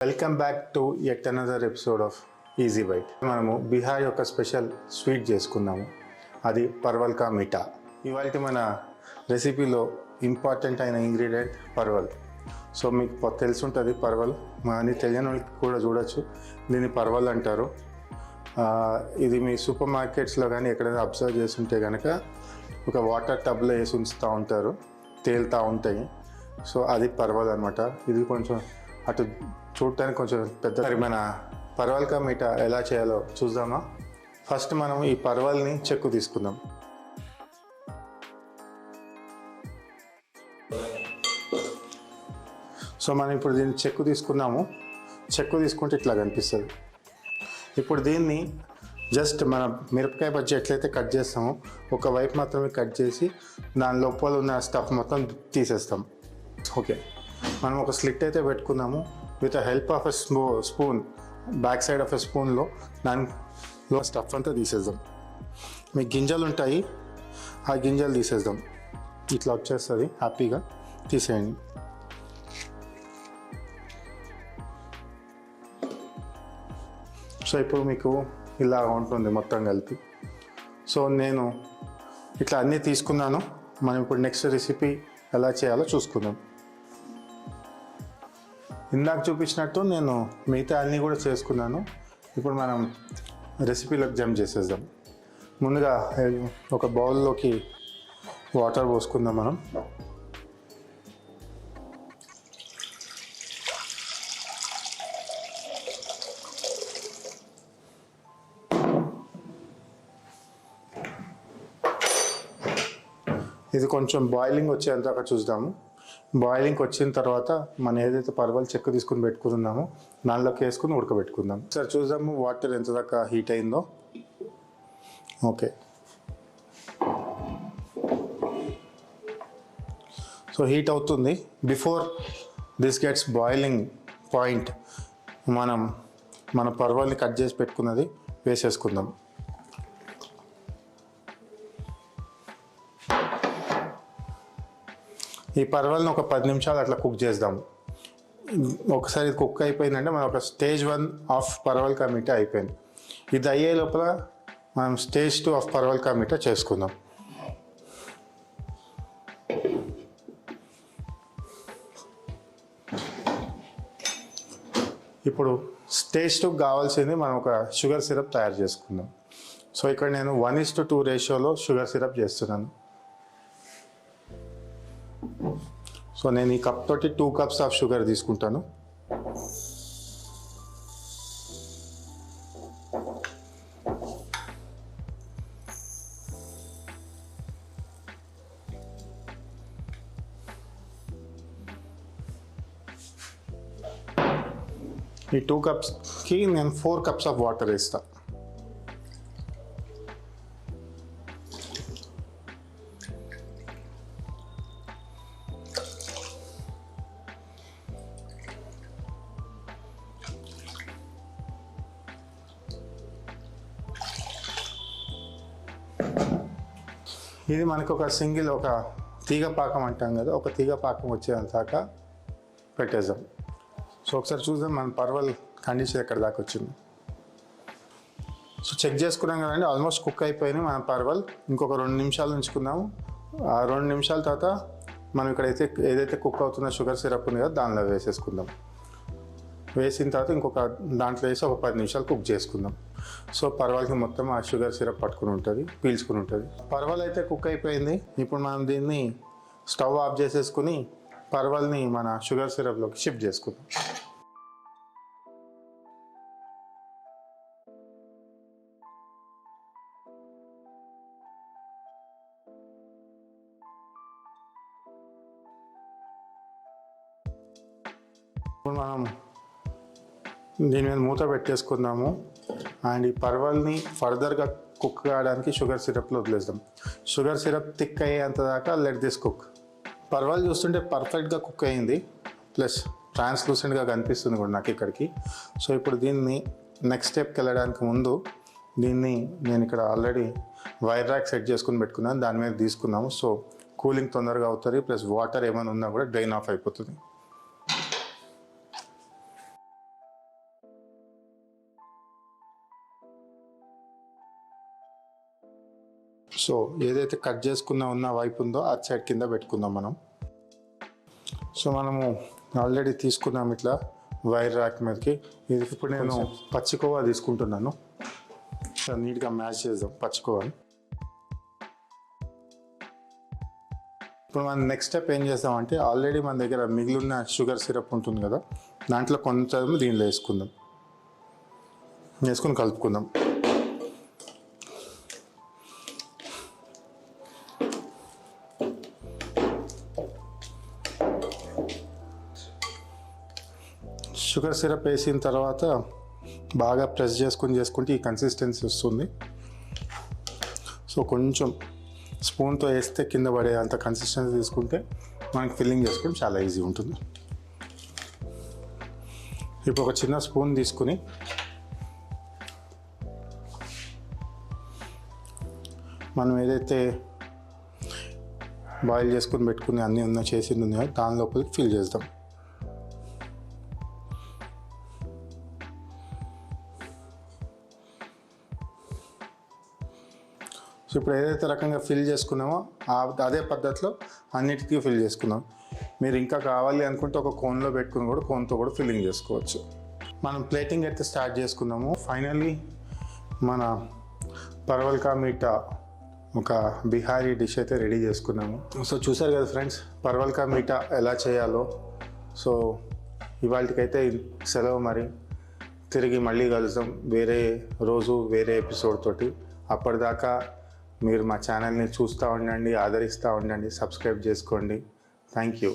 Welcome back to yet another episode of easy bite. మనము బీహార్ యొక్క special sweet చేసుకున్నాము, అది పర్వల్ కా మీఠా. ఇవాళ మన రెసిపీలో ఇంపార్టెంట్ అయిన ఇంగ్రీడియంట్ పర్వల్. సో మీకు తెలుసుంటుంది పర్వల్, అని తెలియని వాళ్ళకి కూడా చూడొచ్చు. దీన్ని పర్వల్ అంటారు. ఇది మీ సూపర్ మార్కెట్స్లో కానీ ఎక్కడైనా అబ్జర్వ్ చేస్తుంటే కనుక ఒక వాటర్ టబ్లో వేసి ఉంచుతూ ఉంటారు, తేలుతూ ఉంటాయి. సో అది పర్వల్ అనమాట. ఇది కొంచెం అటు చూడటానికి కొంచెం పెద్ద. మన పర్వల్ కా మీఠా ఎలా చేయాలో చూద్దామా? ఫస్ట్ మనం ఈ పర్వల్ని చెక్కు తీసుకుందాం. సో మనం ఇప్పుడు దీన్ని చెక్కు తీసుకున్నాము. చెక్కు తీసుకుంటే ఇట్లా కనిపిస్తుంది. ఇప్పుడు దీన్ని జస్ట్ మన మిరపకాయ బజ్జీ ఎట్లయితే కట్ చేస్తామో ఒకవైపు మాత్రమే కట్ చేసి దాని లోపల ఉన్న స్టఫ్ మొత్తం తీసేస్తాం. ఓకే, మనం ఒక స్లిట్ అయితే పెట్టుకున్నాము. With the help of a spoon, back side of a స్పూన్లో దానిలో స్టఫ్ అంతా తీసేద్దాం. మీ గింజలు ఉంటాయి, ఆ గింజలు తీసేద్దాం. ఇట్లా వచ్చేస్తుంది, హ్యాపీగా తీసేయండి. సో ఇప్పుడు మీకు ఇలా ఉంటుంది మొత్తం కలిపి. సో నేను ఇట్లా అన్నీ తీసుకున్నాను. మనం ఇప్పుడు నెక్స్ట్ రెసిపీ ఎలా చేయాలో చూసుకుందాం. ఇందాక చూపించినట్టు నేను మిగతా అన్నీ కూడా చేసుకున్నాను. ఇప్పుడు మనం రెసిపీలోకి జంప్ చేసేద్దాం. ముందుగా ఒక బౌల్లోకి వాటర్ పోసుకుందాం మనం. ఇది కొంచెం బాయిలింగ్ వచ్చేంత అక్కడ చూద్దాము. బాయిలింగ్కి వచ్చిన తర్వాత మనం ఏదైతే పర్వల్ చెక్కు తీసుకుని పెట్టుకున్నామో దానిలోకి వేసుకుని ఉడకబెట్టుకుందాం. సరే చూద్దాము వాటర్ ఎంత దాకా హీట్ అయిందో. ఓకే, సో హీట్ అవుతుంది. Before this gets boiling point మన పర్వల్ని కట్ చేసి పెట్టుకున్నది వేసేసుకుందాం. ఈ పర్వల్ని ఒక 10 నిమిషాలు అట్లా కుక్ చేద్దాం. ఒకసారి కుక్ అయిపోయిందంటే మనం ఒక స్టేజ్ 1 ఆఫ్ పర్వల్ కా మీఠా అయిపోయింది. ఇది అయ్యే లోపల మనం స్టేజ్ 2 ఆఫ్ పర్వల్ కా మీఠా చేసుకుందాం. ఇప్పుడు స్టేజ్ 2 కావాల్సింది మనం ఒక షుగర్ సిరప్ తయారు చేసుకుందాం. సో ఇక్కడ నేను 1:2 రేషియోలో షుగర్ సిరప్ చేస్తున్నాను. సో నేను ఈ కప్ తోటి 2 కప్స్ ఆఫ్ షుగర్ తీసుకుంటాను. ఈ 2 కప్స్కి నేను 4 కప్స్ ఆఫ్ వాటర్ వేస్తాను. ఇది మనకు ఒక తీగ పాకం అంటాం కదా, ఒక తీగ పాకం వచ్చేందాకా పెట్టేద్దాం. సో ఒకసారి చూద్దాం మన పర్వల్ కండిషన్ ఎక్కడ దాకా వచ్చింది. సో చెక్ చేసుకున్నాం కదండి, ఆల్మోస్ట్ కుక్ అయిపోయినాయి మన పర్వల్. ఇంకొక 2 నిమిషాలు ఉంచుకుందాము. ఆ 2 నిమిషాల తర్వాత మనం ఇక్కడైతే ఏదైతే కుక్ అవుతున్న షుగర్ సిరప్ ఉంది కదా దానిలో వేసేసుకుందాం. వేసిన తర్వాత ఇంకొక దాంట్లో వేసి ఒక 10 నిమిషాలు కుక్ చేసుకుందాం. సో పర్వల్కి మొత్తం ఆ షుగర్ సిరప్ పట్టుకుని ఉంటుంది, పీల్చుకుని ఉంటుంది. పర్వల్ అయితే కుక్ అయిపోయింది. ఇప్పుడు మనం దీన్ని స్టవ్ ఆఫ్ చేసేసుకుని పర్వల్ని మన షుగర్ సిరప్లోకి షిఫ్ట్ చేసుకుందాం. ఇప్పుడు మనం దీని మీద మూత పెట్టేసుకుందాము. అండ్ ఈ పర్వల్ని ఫర్దర్గా కుక్ కావడానికి షుగర్ సిరప్లో వదిలేద్దాం. షుగర్ సిరప్ థిక్ అయ్యేంత దాకా లెట్ దిస్ కుక్. పర్వల్ చూస్తుంటే పర్ఫెక్ట్గా కుక్ అయ్యింది, ప్లస్ ట్రాన్స్లూసెంట్గా కనిపిస్తుంది కూడా నాకు ఇక్కడికి. సో ఇప్పుడు దీన్ని నెక్స్ట్ స్టెప్కి వెళ్ళడానికి ముందు దీన్ని నేను ఇక్కడ ఆల్రెడీ వైర్ ర్యాక్ సెట్ చేసుకుని పెట్టుకున్నాను, దాని మీద తీసుకున్నాము. సో కూలింగ్ తొందరగా అవుతుంది, ప్లస్ వాటర్ ఏమైనా ఉన్నా కూడా డ్రైన్ ఆఫ్ అయిపోతుంది. సో ఏదైతే కట్ చేసుకున్న ఉన్న వైపు ఉందో అటు సైడ్ కింద పెట్టుకుందాం మనం. సో మనము ఆల్రెడీ తీసుకున్నాం ఇట్లా వైర్ ర్యాక్ మీదకి. ఇది ఇప్పుడు నేను పచ్చికోవా తీసుకుంటున్నాను. నీట్గా మ్యాచ్ చేద్దాం పచ్చికోవాని. ఇప్పుడు మనం నెక్స్ట్ స్టెప్ ఏం చేస్తామంటే, ఆల్రెడీ మన దగ్గర మిగిలిన షుగర్ సిరప్ ఉంటుంది కదా, దాంట్లో కొంచెం దీనిలో వేసుకుని కలుపుకుందాం. షుగర్ సిరప్ వేసిన తర్వాత బాగా ప్రెస్ చేసుకుంటే ఈ కన్సిస్టెన్సీ వస్తుంది. సో కొంచెం స్పూన్తో వేస్తే కింద పడే అంత కన్సిస్టెన్సీ తీసుకుంటే మనకి ఫిల్లింగ్ చేసుకోవడం చాలా ఈజీ ఉంటుంది. ఇప్పుడు ఒక చిన్న స్పూన్ తీసుకుని మనం ఏదైతే బాయిల్ చేసుకుని పెట్టుకుని అన్నీ చేసింది ఉన్నాయో దాని లోపలికి ఫిల్ చేద్దాం. సో ఇప్పుడు ఏదైతే రకంగా ఫిల్ చేసుకున్నామో అదే పద్ధతిలో అన్నిటికీ ఫిల్ చేసుకున్నాం. మీరు ఇంకా కావాలి అనుకుంటే ఒక కోన్లో పెట్టుకుని కూడా కోన్తో కూడా ఫిల్లింగ్ చేసుకోవచ్చు. మనం ప్లేటింగ్ అయితే స్టార్ట్ చేసుకున్నాము. ఫైనల్లీ మన పర్వల్ కా మీఠా ఒక బిహారీ డిష్ అయితే రెడీ చేసుకున్నాము. సో చూసారు కదా ఫ్రెండ్స్, పర్వల్ కా మీఠా ఎలా చేయాలో. సో ఇవాళకైతే సెలవు, మరి తిరిగి మళ్ళీ కలుద్దాం వేరే రోజు వేరే ఎపిసోడ్ తోటి. అప్పటిదాకా మీరు మా ఛానల్ని చూస్తూ ఉండండి, ఆదరిస్తూ ఉండండి, సబ్స్క్రైబ్ చేసుకోండి. Thank you.